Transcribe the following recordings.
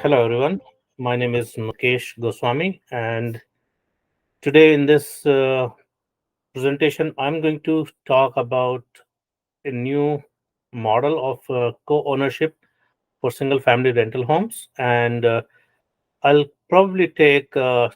Hello, everyone. My name is Mukesh Goswami, and today in this presentation, I'm going to talk about a new model of co ownership for single family rental homes. And I'll probably take 20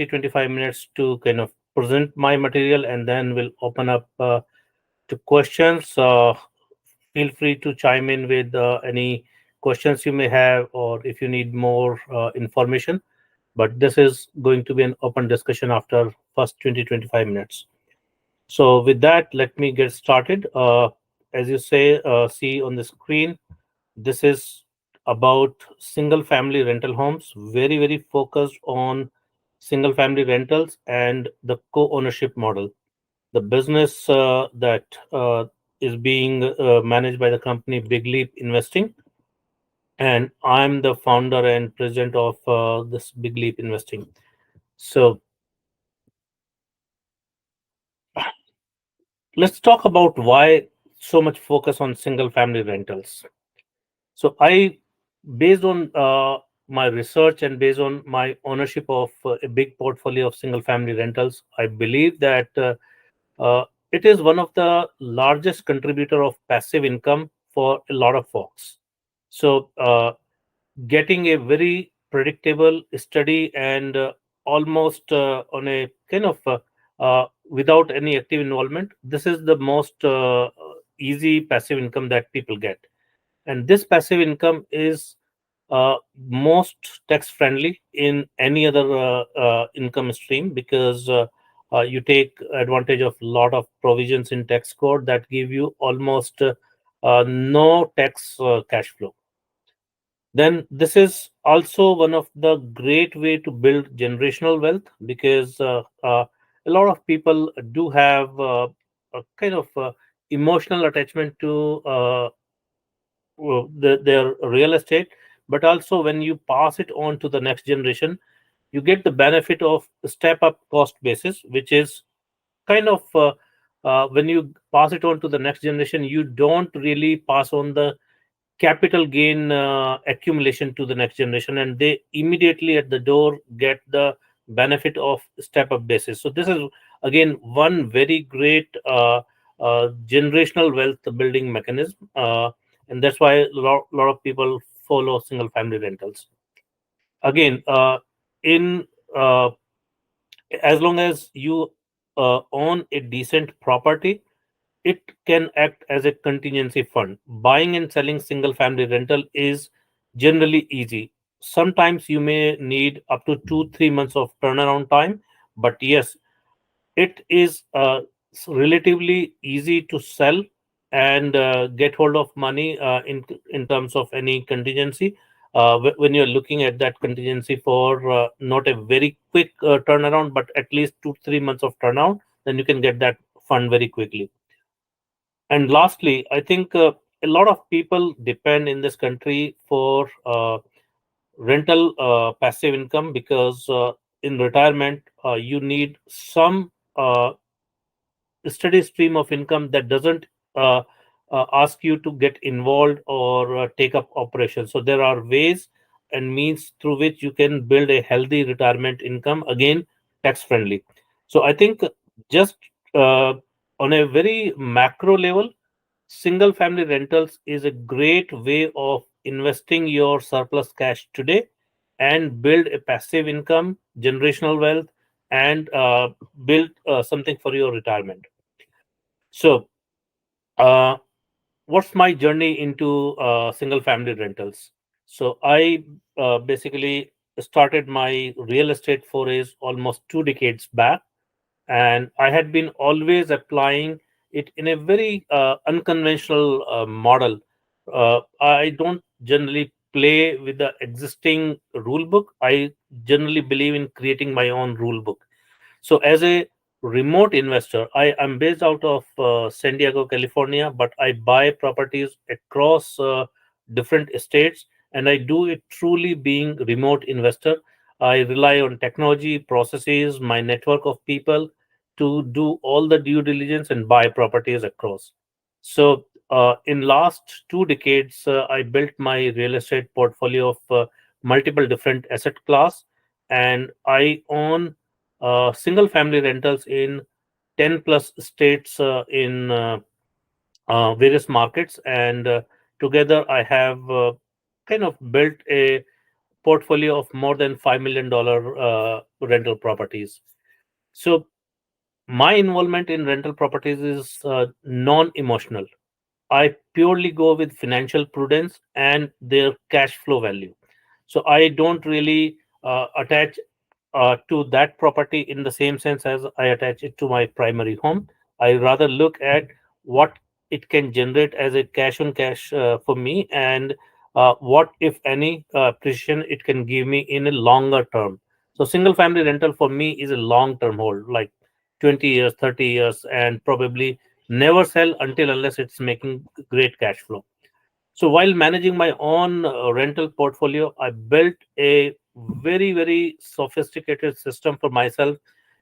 25 minutes to kind of present my material, and then we'll open up to questions. Feel free to chime in with any questions you may have, or if you need more information, but this is going to be an open discussion after first 20 25 minutes. So with that, let me get started. As you say, see on the screen, this is about single family rental homes, very focused on single family rentals and the co-ownership model. The business that is being managed by the company Big Leap Investing, and I'm the founder and president of this Big Leap Investing. So let's talk about why so much focus on single family rentals. So I, based on my research and based on my ownership of a big portfolio of single family rentals, I believe that it is one of the largest contributor of passive income for a lot of folks. So getting a very predictable, steady, and almost on a kind of without any active involvement. This is the most easy passive income that people get, and this passive income is most tax friendly in any other income stream, because you take advantage of a lot of provisions in tax code that give you almost no tax cash flow. Then this is also one of the great way to build generational wealth, because a lot of people do have a kind of emotional attachment to their real estate, but also when you pass it on to the next generation, you get the benefit of step up cost basis, which is kind of when you pass it on to the next generation, you don't really pass on the capital gain accumulation to the next generation, and they immediately at the door get the benefit of step up basis. So this is again one very great generational wealth building mechanism, and that's why lot of people follow single family rentals. Again, in as long as you own a decent property, it can act as a contingency fund. Buying and selling single family rental is generally easy. Sometimes you may need up to 2 3 months of turnaround time, but yes, it is relatively easy to sell and get hold of money in terms of any contingency. When you're looking at that contingency for not a very quick turnaround, but at least 2 3 months of turnaround, then you can get that fund very quickly. And lastly, I think a lot of people depend in this country for rental passive income, because in retirement you need some steady stream of income that doesn't uh, ask you to get involved or take up operations. So there are ways and means through which you can build a healthy retirement income, again tax friendly. So I think just uh, on a very macro level, single family rentals is a great way of investing your surplus cash today and build a passive income, generational wealth, and build something for your retirement. So, uh, what's my journey into single family rentals? So, I basically started my real estate forays almost 2 decades back, and I had been always applying it in a very unconventional model. I don't generally play with the existing rule book. I generally believe in creating my own rule book. So, as a remote investor, I am based out of San Diego, California, but I buy properties across different states, and I do it truly being remote investor. I rely on technology, processes, my network of people to do all the due diligence and buy properties across. So, in last 2 decades, I built my real estate portfolio of multiple different asset class, and I own single family rentals in 10 plus states in various markets, and together I have kind of built a portfolio of more than $5 million rental properties. So my involvement in rental properties is non-emotional. I purely go with financial prudence and their cash flow value. So I don't really attach to that property in the same sense as I attach it to my primary home. I rather look at what it can generate as a cash on cash for me, and what, if any, precision it can give me in a longer term. So single family rental for me is a long term hold, like 20 years, 30 years, and probably never sell until unless it's making great cash flow. So while managing my own rental portfolio, I built a very, very sophisticated system for myself,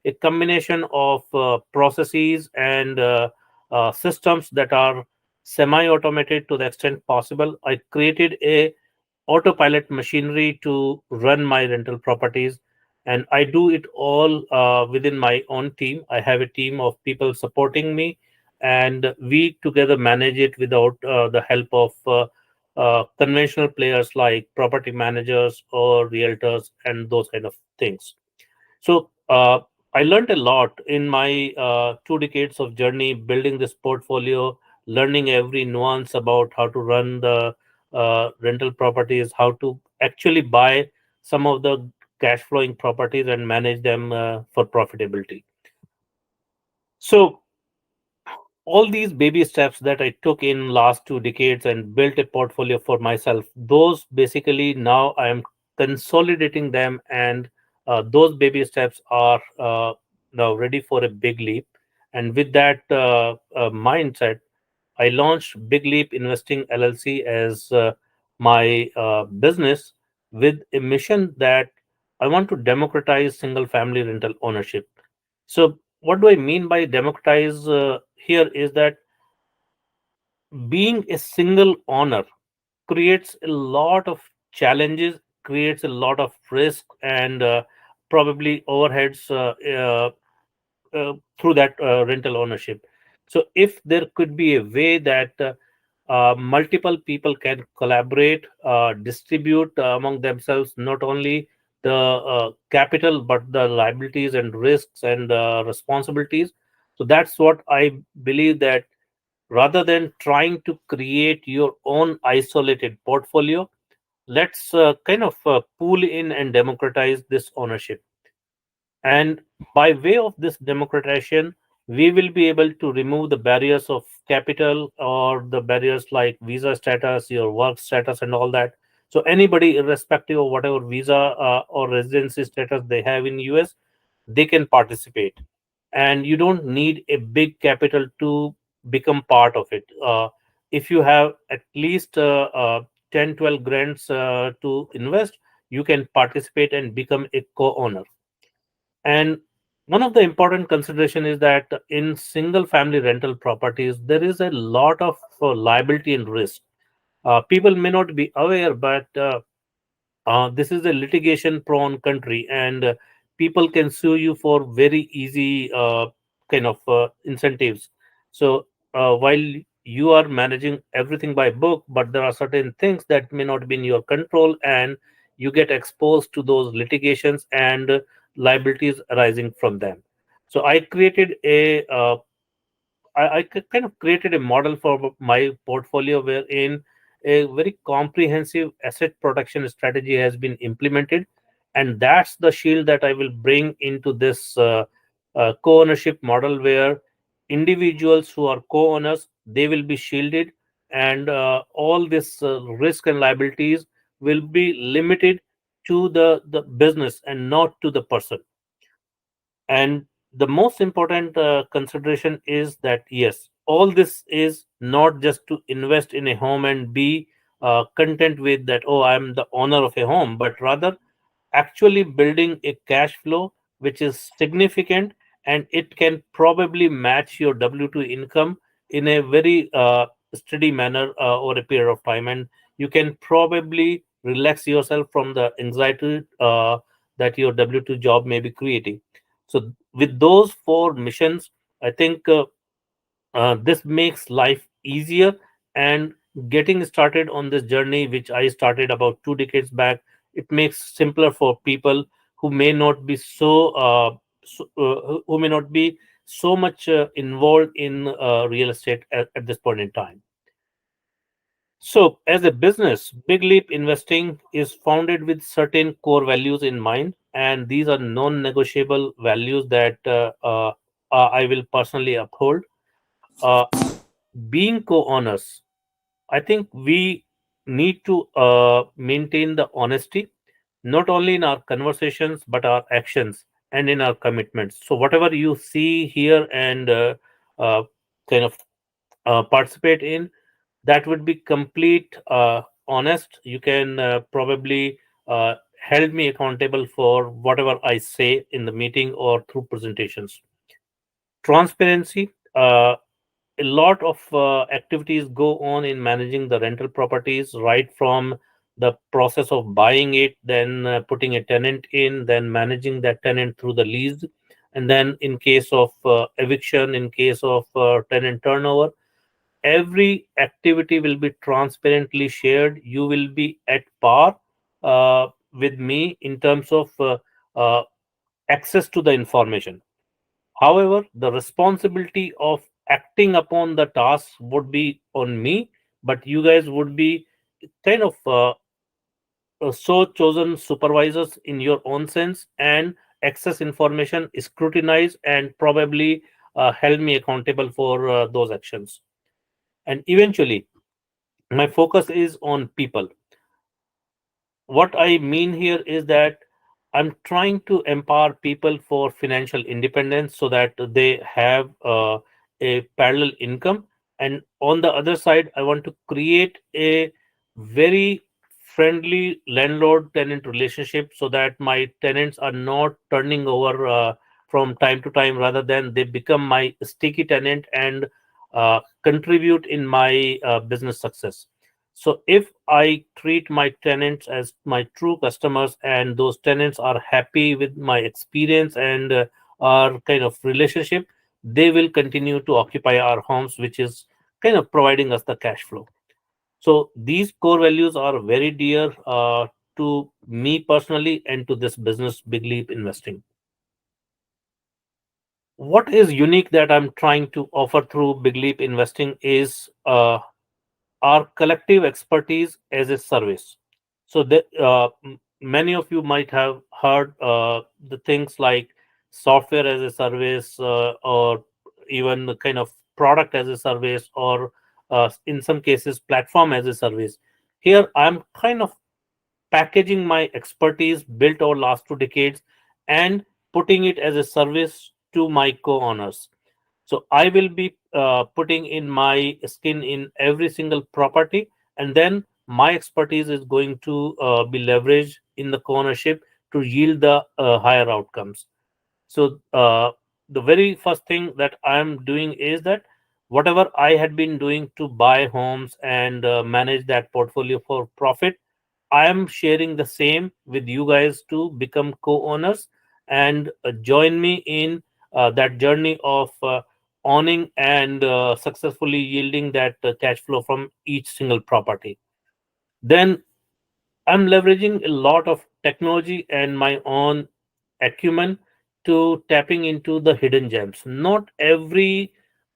a combination of processes and systems that are semi-automated to the extent possible. I created a autopilot machinery to run my rental properties, and I do it all within my own team. I have a team of people supporting me, and we together manage it without the help of conventional players like property managers or realtors and those kind of things. So I learned a lot in my 2 decades of journey building this portfolio, learning every nuance about how to run the rental properties, how to actually buy some of the cash flowing properties and manage them for profitability. So all these baby steps that I took in last 2 decades and built a portfolio for myself, those basically now I am consolidating them, and those baby steps are now ready for a big leap. And with that mindset, I launched Big Leap Investing LLC as my business, with a mission that I want to democratize single family rental ownership. So, what do I mean by democratize here is that being a single owner creates a lot of challenges, creates a lot of risk, and probably overheads through that rental ownership. So, if there could be a way that multiple people can collaborate, distribute among themselves not only the capital but the liabilities and risks and responsibilities. So that's what I believe, that rather than trying to create your own isolated portfolio, let's kind of pool in and democratize this ownership. And by way of this democratization, we will be able to remove the barriers of capital or the barriers like visa status, your work status, and all that. So anybody, irrespective of whatever visa or residency status they have in US, they can participate. And you don't need a big capital to become part of it. If you have at least 10, 12 grants to invest, you can participate and become a co-owner. And one of the important consideration is that in single family rental properties, there is a lot of liability and risk. People may not be aware, but this is a litigation prone country, and people can sue you for very easy kind of incentives. So while you are managing everything by book, but there are certain things that may not be in your control, and you get exposed to those litigations and liabilities arising from them. So I created I kind of created a model for my portfolio wherein a very comprehensive asset protection strategy has been implemented, and that's the shield that I will bring into this co-ownership model, where individuals who are co-owners, they will be shielded, and all this risk and liabilities will be limited to the business and not to the person. And the most important consideration is that, yes, all this is not just to invest in a home and be content with that, oh, I'm the owner of a home, but rather actually building a cash flow which is significant, and it can probably match your W2 income in a very steady manner over a period of time. And you can probably relax yourself from the anxiety that your W2 job may be creating. So, with those four missions, I think this makes life easier, and getting started on this journey, which I started about 2 decades back, it makes simpler for people who may not be who may not be so much involved in real estate at this point in time. So, as a business, Big Leap Investing is founded with certain core values in mind, and these are non negotiable values that I will personally uphold. Uh, Being co owners, I think we need to maintain the honesty, not only in our conversations, but our actions and in our commitments. So, whatever you see here and uh, kind of participate in, that would be complete honest. You can probably hold me accountable for whatever I say in the meeting or through presentations. Transparency. A lot of activities go on in managing the rental properties, right from the process of buying it, then putting a tenant in, then managing that tenant through the lease, and then in case of eviction, in case of tenant turnover, every activity will be transparently shared. You will be at par with me in terms of uh, access to the information. However, the responsibility of acting upon the task would be on me, but you guys would be kind of so chosen supervisors in your own sense, and access information, scrutinize, and probably held me accountable for those actions. And eventually, my focus is on people. What I mean here is that I'm trying to empower people for financial independence so that they have a parallel income. And on the other side, I want to create a very friendly landlord tenant relationship so that my tenants are not turning over from time to time, rather than they become my sticky tenant and contribute in my business success. So if I treat my tenants as my true customers, and those tenants are happy with my experience and our kind of relationship, they will continue to occupy our homes, which is kind of providing us the cash flow. So these core values are very dear to me personally and to this business, Big Leap Investing. What is unique that I'm trying to offer through Big Leap Investing is our collective expertise as a service. So many of you might have heard the things like software as a service, or even the kind of product as a service, or in some cases platform as a service. Here I'm kind of packaging my expertise built over last 2 decades and putting it as a service to my co-owners. So I will be putting in my skin in every single property, and then my expertise is going to be leveraged in the ownership to yield the higher outcomes. So the very first thing that I'm doing is that whatever I had been doing to buy homes and manage that portfolio for profit, I am sharing the same with you guys to become co-owners and join me in that journey of owning and successfully yielding that cash flow from each single property. Then I'm leveraging a lot of technology and my own acumen to tapping into the hidden gems. Not every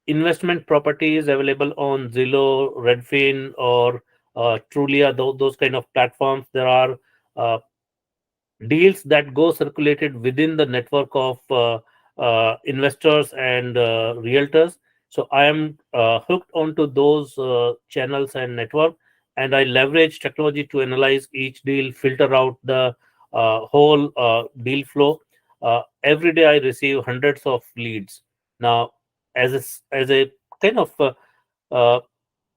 investment property is available on Zillow, Redfin, or Trulia, those kind of platforms. There are uh, deals that go circulated within the network of investors and realtors. So I am hooked onto those channels and network, and I leverage technology to analyze each deal, filter out the whole deal flow. Every day I receive hundreds of leads. Now, as a kind of uh,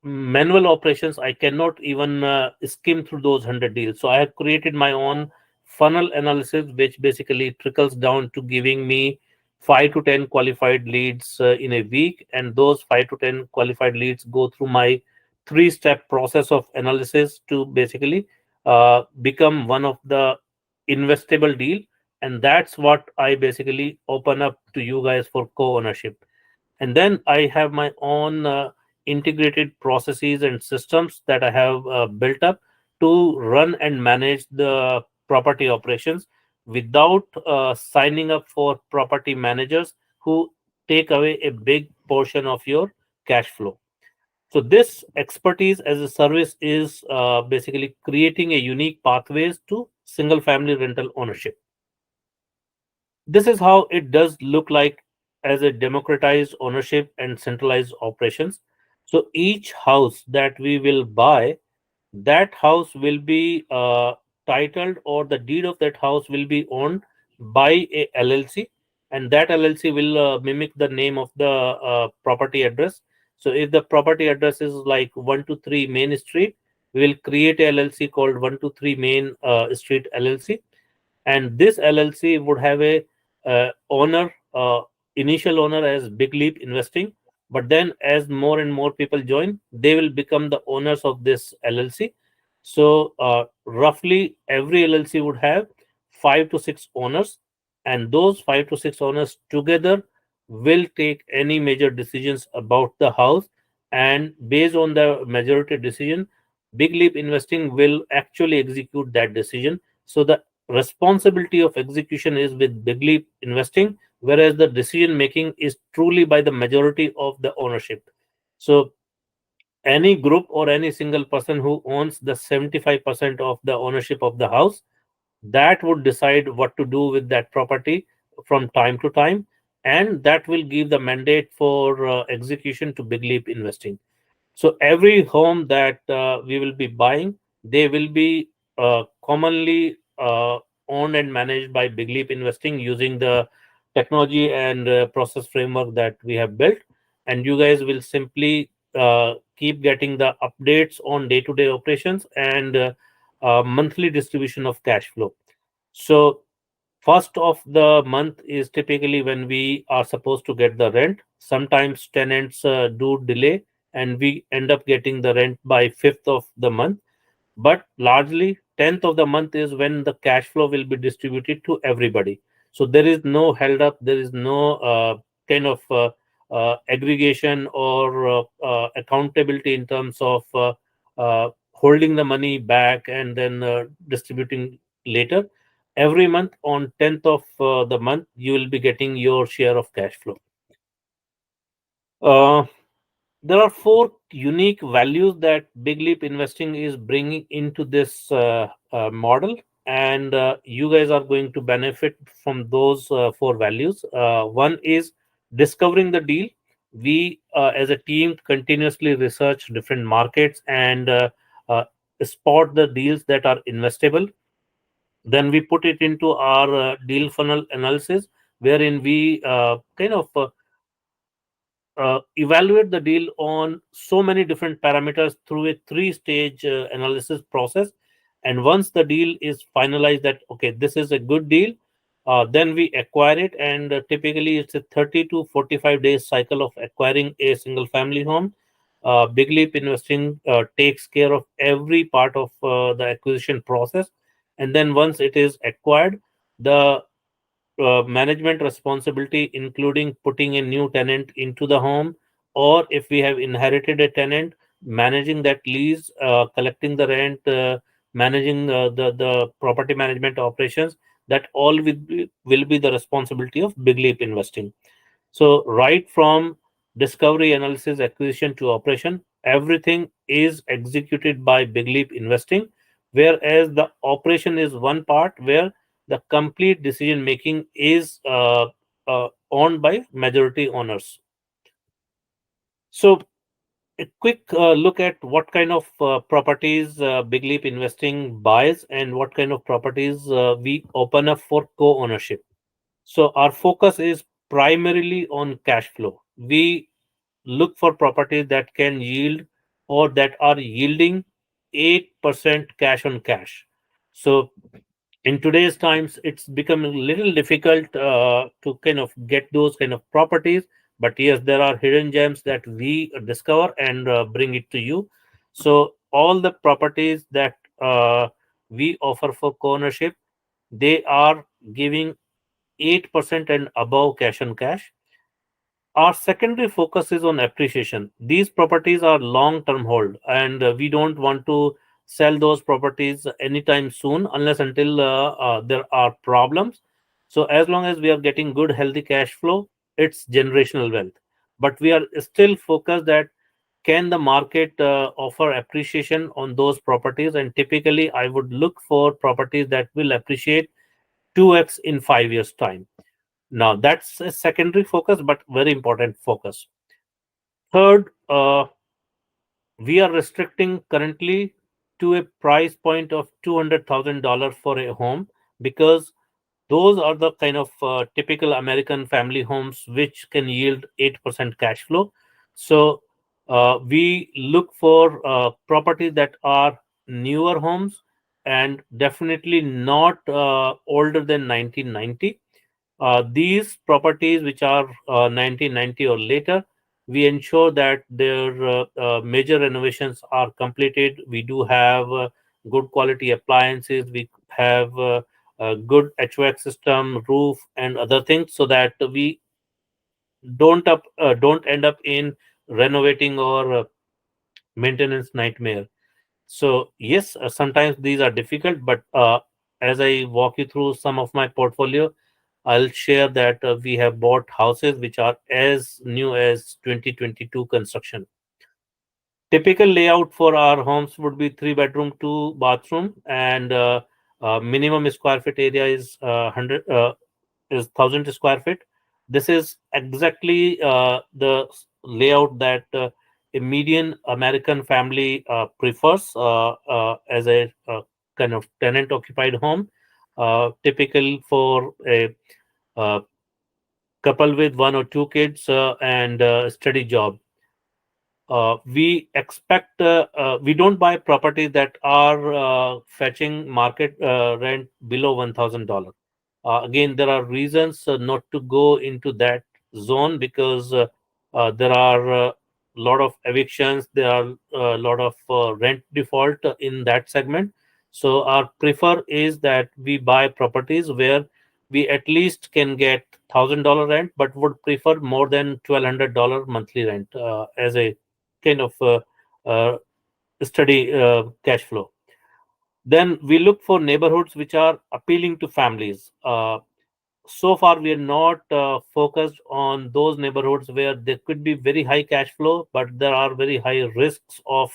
manual operations, I cannot even skim through those 100 deals. So I have created my own funnel analysis, which basically trickles down to giving me 5 to 10 qualified leads in a week. And those 5 to 10 qualified leads go through my 3-step process of analysis to basically become one of the investable deal, and that's what I basically open up to you guys for co-ownership. And then I have my own integrated processes and systems that I have built up to run and manage the property operations without signing up for property managers who take away a big portion of your cash flow. So this expertise as a service is basically creating a unique pathways to single family rental ownership. This is how it does look like as a democratized ownership and centralized operations. So each house that we will buy, that house will be titled, or the deed of that house will be owned by a LLC, and that LLC will mimic the name of the property address. So if the property address is like 123 Main Street, we will create a LLC called 123 Main Street LLC, and this LLC would have a owner, initial owner as Big Leap Investing, but then as more and more people join, they will become the owners of this LLC. So roughly every LLC would have 5 to 6 owners, and those 5 to 6 owners together will take any major decisions about the house, and based on the majority decision, Big Leap Investing will actually execute that decision. So the responsibility of execution is with Big Leap Investing, whereas the decision making is truly by the majority of the ownership. So any group or any single person who owns the 75% of the ownership of the house, that would decide what to do with that property from time to time, and that will give the mandate for execution to Big Leap Investing. So every home that we will be buying, they will be commonly owned and managed by Big Leap Investing using the technology and process framework that we have built. And you guys will simply keep getting the updates on day-to-day operations and monthly distribution of cash flow. So first of the month is typically when we are supposed to get the rent. Sometimes tenants do delay, and we end up getting the rent by 5th of the month. But largely, 10th of the month is when the cash flow will be distributed to everybody. So there is no held up, there is no kind of aggregation or accountability in terms of holding the money back and then distributing later. Every month on 10th of the month, you will be getting your share of cash flow. Uh, there are four unique values that Big Leap Investing is bringing into this model, and you guys are going to benefit from those four values. One is discovering the deal. We, as a team, continuously research different markets and uh, spot the deals that are investable. Then we put it into our deal funnel analysis, wherein we kind of evaluate the deal on so many different parameters through a three-stage analysis process. And once the deal is finalized, that okay, this is a good deal, then we acquire it. And typically, it's a 30 to 45 days cycle of acquiring a single family home. Big Leap Investing takes care of every part of the acquisition process. And then once it is acquired, the management responsibility, including putting a new tenant into the home, or if we have inherited a tenant, managing that lease, collecting the rent, managing the property management operations, that all will be the responsibility of Big Leap Investing. So, right from discovery, analysis, acquisition to operation, everything is executed by Big Leap Investing, whereas the operation is one part where the complete decision making is owned by majority owners. So, a quick look at what kind of properties Big Leap Investing buys and what kind of properties we open up for co ownership. So, our focus is primarily on cash flow. We look for properties that can yield or that are yielding 8% cash on cash. So in today's times, it's become a little difficult to kind of get those kind of properties. But yes, there are hidden gems that we discover and bring it to you. So all the properties that we offer for co-ownership, they are giving 8% and above cash on cash. Our secondary focus is on appreciation. These properties are long term hold, and we don't want to sell those properties anytime soon unless until there are problems. So as long as we are getting good healthy cash flow, it's generational wealth. But we are still focused that can the market offer appreciation on those properties, and typically I would look for properties that will appreciate 2x in 5 years time. Now, that's a secondary focus, but very important focus. Third, we are restricting currently to a price point of $200,000 for a home, because those are the kind of typical American family homes which can yield 8% cash flow. So we look for properties that are newer homes and definitely not older than 1990. These properties, which are 1990 or later, we ensure that their major renovations are completed. We do have good quality appliances. We have a good HVAC system, roof, and other things, so that we don't end up in renovating or maintenance nightmare. So yes, sometimes these are difficult, but as I walk you through some of my portfolio, I'll share that we have bought houses which are as new as 2022 construction. Typical layout for our homes would be three bedroom, two bathroom, and minimum square feet area is 100 is 1,000 square feet. This is exactly the layout that a median American family prefers as a kind of tenant occupied home, typical for a uh, couple with one or two kids and a steady job. We don't buy properties that are fetching market rent below $1,000. Again, there are reasons not to go into that zone, because there are a lot of evictions, there are a lot of rent default in that segment. So our prefer is that we buy properties where we at least can get $1,000 rent, but would prefer more than $1,200 monthly rent as a kind of uh, steady cash flow. Then we look for neighborhoods which are appealing to families. So far, we are not focused on those neighborhoods where there could be very high cash flow, but there are very high risks of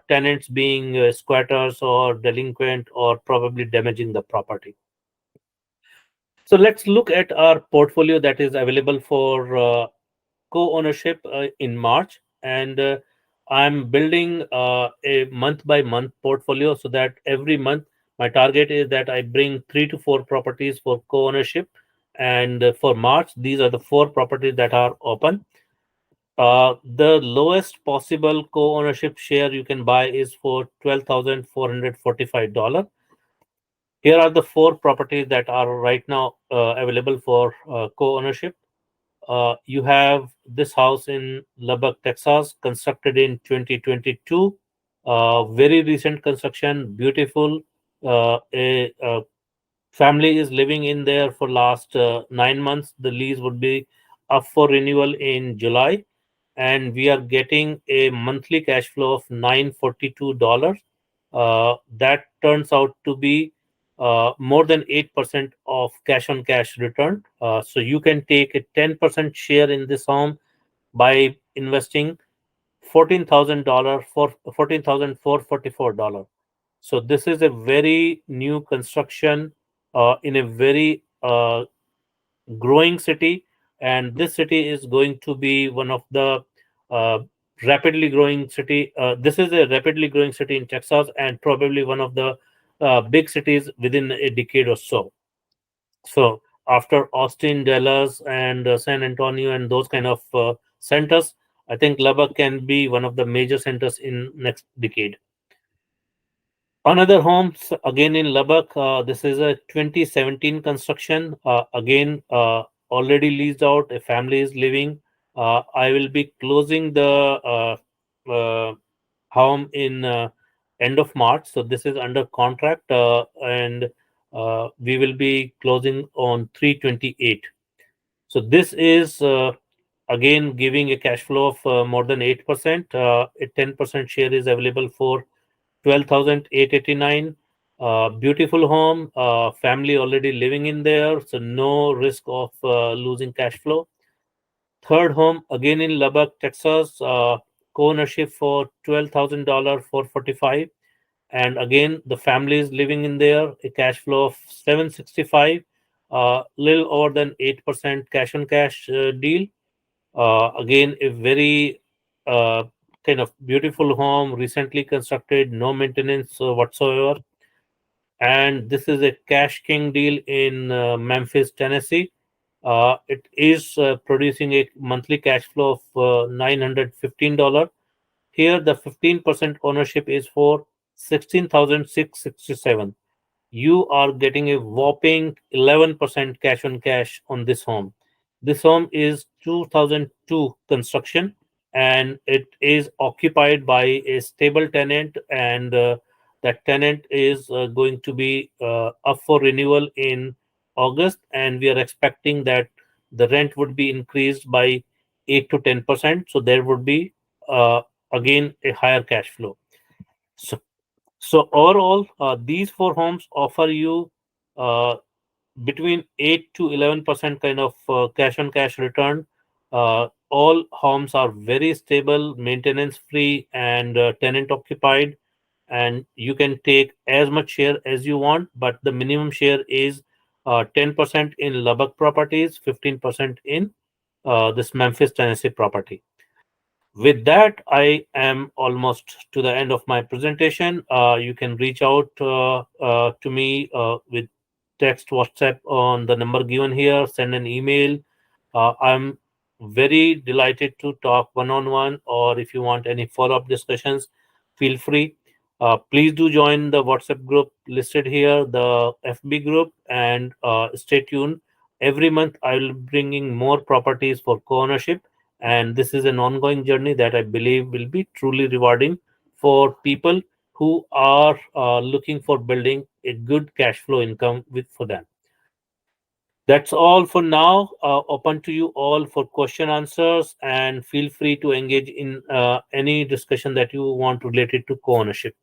tenants being squatters or delinquent or probably damaging the property. So let's look at our portfolio that is available for co-ownership in March, and I'm building a month-by-month portfolio, so that every month my target is that I bring 3 to 4 properties for co-ownership, and for March these are the 4 properties that are open. The lowest possible co-ownership share you can buy is for $12,445. Here are the 4 properties that are right now available for co-ownership. You have this house in Lubbock, Texas, constructed in 2022. Very recent construction, beautiful. A family is living in there for last 9 months. The lease would be up for renewal in July, and we are getting a monthly cash flow of $942. That turns out to be more than 8% of cash on cash return. So you can take a 10% share in this home by investing $14,000 for $14,444. So this is a very new construction in a very growing city, and this city is going to be one of the uh, rapidly growing city. This is a rapidly growing city in Texas, and probably one of the big cities within a decade or so. So after Austin, Dallas, and San Antonio, and those kind of centers, I think Lubbock can be one of the major centers in next decade. Another home, again in Lubbock. This is a 2017 construction. Again, already leased out. A family is living. I will be closing the home in end of March. So this is under contract, and we will be closing on 328. So this is again giving a cash flow of more than 8%. A 10% share is available for 12,889. Beautiful home, family already living in there, so no risk of losing cash flow. Third home again in Lubbock, Texas, co-ownership for $12,000 for 45, and again the family is living in there. A cash flow of 765, little over than 8% cash on cash deal. Again, a very uh, kind of beautiful home, recently constructed, no maintenance whatsoever. And this is a cash king deal in Memphis, Tennessee. It is producing a monthly cash flow of $915. Here, the 15% ownership is for 16,667. You are getting a whopping 11% cash on cash on this home. This home is 2002 construction, and it is occupied by a stable tenant, and that tenant is going to be up for renewal in August, and we are expecting that the rent would be increased by 8 to 10%. So there would be uh, again a higher cash flow. So so overall, these four homes offer you uh, between 8 to 11% kind of cash on cash return. All homes are very stable, maintenance free, and tenant occupied. And you can take as much share as you want, but the minimum share is 10% in Lubbock properties, 15% in this Memphis, Tennessee property. With that, I am almost to the end of my presentation. You can reach out to me with text, WhatsApp on the number given here, send an email. I'm very delighted to talk one on one, or if you want any follow up discussions, feel free. Please do join the WhatsApp group listed here, the FB group, and stay tuned. Every month, I will be bringing more properties for co ownership, and this is an ongoing journey that I believe will be truly rewarding for people who are looking for building a good cash flow income with for them. That's all for now. Open to you all for question answers, and feel free to engage in any discussion that you want related to co-ownership.